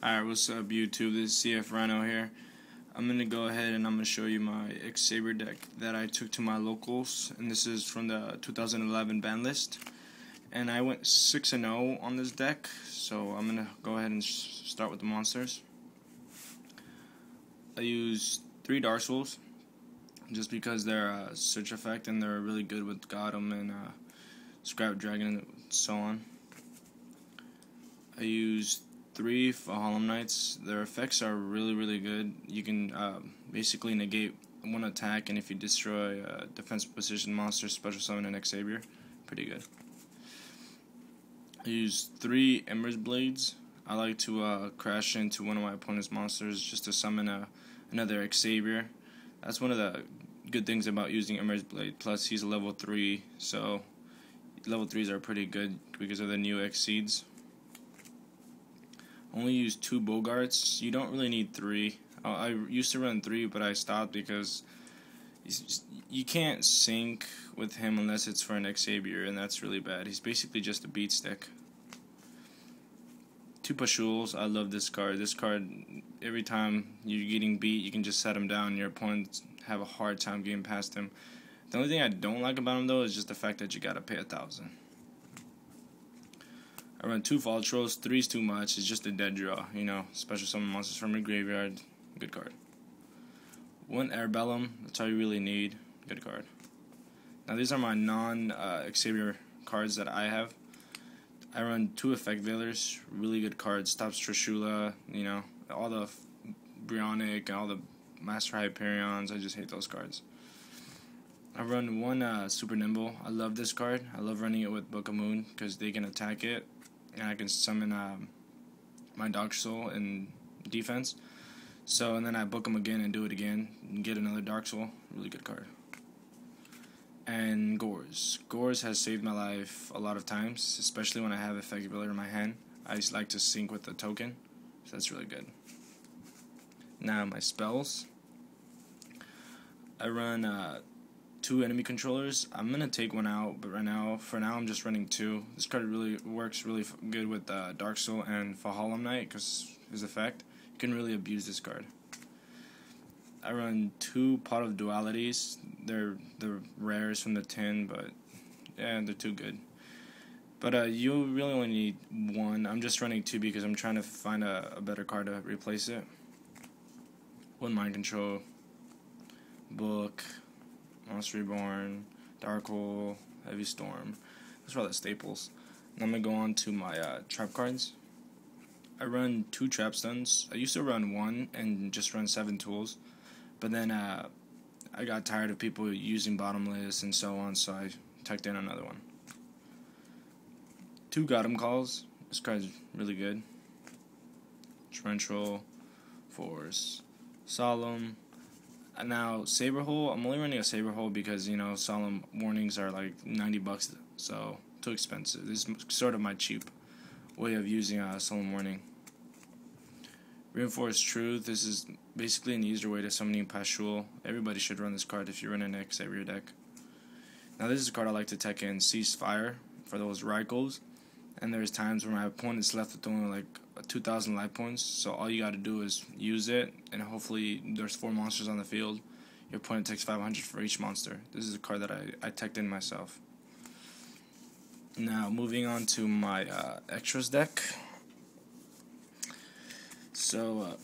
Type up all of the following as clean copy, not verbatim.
Alright, what's up YouTube? This is CF Rhino here. I'm going to go ahead and I'm going to show you my X-Saber deck that I took to my locals, and this is from the 2011 Banlist. And I went 6-0 on this deck, so I'm going to go ahead and start with the monsters. I used 3 Dark Souls, just because they're search effect and they're really good with Gotham and Scrap Dragon and so on. I used 3 Valhalla Knights. Their effects are really good. You can basically negate one attack, and if you destroy a defense position monster, special summon an X-Saber. Pretty good. I used 3 Ember's Blades. I like to crash into one of my opponent's monsters just to summon another X-Saber. That's one of the good things about using Ember's Blade. Plus, he's a level 3, so level 3s are pretty good because of the new X-Seeds. Only use 2 Bogarts. You don't really need 3. I used to run 3, but I stopped because you can't sync with him unless it's for an X-Saber, and that's really bad. He's basically just a beat stick. 2 Pashuls. I love this card. This card, every time you're getting beat, you can just set him down, and your opponents have a hard time getting past him. The only thing I don't like about him, though, is just the fact that you gotta pay 1,000. I run 2 Fall Trolls. 3 is too much. It's just a dead draw. You know, special summon monsters from your graveyard. Good card. 1 Airbellum. That's all you really need. Good card. Now these are my non-X-Saber cards that I have. I run 2 Effect Veilers. Really good cards. Stops Trishula. You know, all the Brionic, all the Master Hyperions. I just hate those cards. I run 1 Super Nimble. I love this card. I love running it with Book of Moon because they can attack it, and I can summon my Dark Soul in defense. So, and then I book them again and do it again and get another Dark Soul. Really good card. And Gores. Gores has saved my life a lot of times, especially when I have Effect Veiler in my hand. I just like to sync with the token, so that's really good. Now my spells. I run 2 enemy controllers. I'm gonna take 1 out, but for now I'm just running 2. This card really works really good with Dark Soul and Valhalla Knight because his effect. You can really abuse this card. I run 2 Pot of Dualities. They're rares from the tin, but yeah, they're too good. But you really only need 1. I'm just running 2 because I'm trying to find a better card to replace it. 1 Mind Control, Book, Monster Reborn, Dark Hole, Heavy Storm. Those are all the staples. And I'm going to go on to my trap cards. I run 2 Trap Stuns. I used to run 1 and just run 7 tools. But then I got tired of people using Bottomless and so on, so I tucked in another one. 2 Gotham Calls. This card's really good. Torrential, Force, Solemn. Now, Saber Hole, I'm only running a Saber Hole because, you know, Solemn Warnings are like $90, so too expensive. This is sort of my cheap way of using a Solemn Warning. Reinforced Truth, this is basically an easier way to summoning Pashul. Everybody should run this card if you run an X-Saber deck. Now this is a card I like to tech in, Ceasefire, for those Rykos. And there's times where my opponent's left with only like 2,000 life points, so all you gotta do is use it, and hopefully there's 4 monsters on the field. Your opponent takes 500 for each monster. This is a card that I teched in myself. Now moving on to my extras deck. So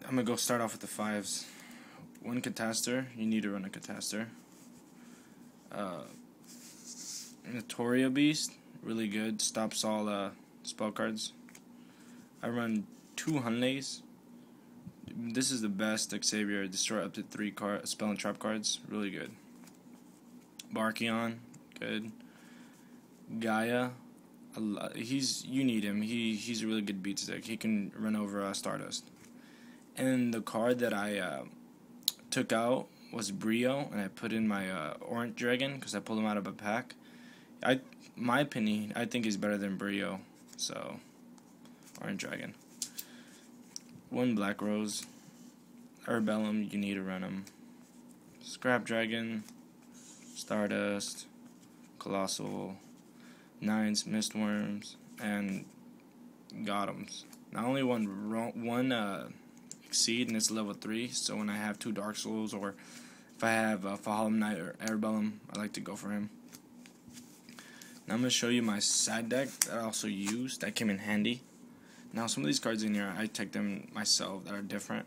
I'm gonna go start off with the 5s. 1 Catastor. You need to run a Catastor. Notoria Beast. Really good. Stops all spell cards. I run 2 Hunleys. This is the best X-Saber. Destroy up to 3 spell and trap cards. Really good. Barkion. Good. Gaia. You need him. He's a really good beat stick. He can run over Stardust. And the card that I took out was Brio, and I put in my Orange Dragon because I pulled him out of a pack. My opinion, I think he's better than Brio, so Orange Dragon. 1 Black Rose. Airbellum, you need to run him. Scrap Dragon, Stardust, Colossal, 9s, Mistworms, and Gothams. Now only one exceed, and it's level 3. So when I have 2 Dark Souls, or if I have Valhalla Knight or Airbellum, I like to go for him. Now I'm going to show you my side deck that I also use, that came in handy. Now some of these cards in here, I take them myself that are different.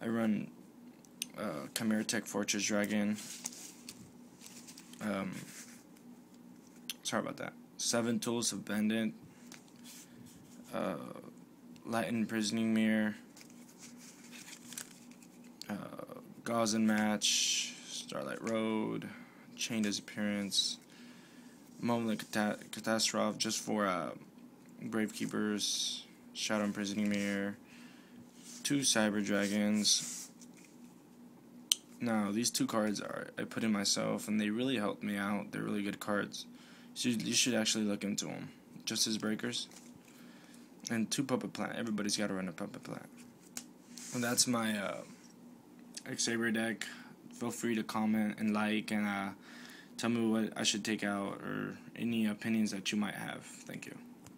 I run Chimera Tech Fortress Dragon. Sorry about that. 7 Tools of Bandit. Light Imprisoning Mirror. Gauze and Match. Starlight Road. Chain Disappearance. Moment Catastrophe just for Gravekeepers. Shadow Imprisoning Mirror. 2 Cyber Dragons. Now, these 2 cards I put in myself, and they really helped me out. They're really good cards. So you should actually look into them. Justice Breakers. And 2 Puppet Plant. Everybody's got to run a Puppet Plant. And that's my X-Saber deck. Feel free to comment and like, and tell me what I should take out, or any opinions that you might have. Thank you.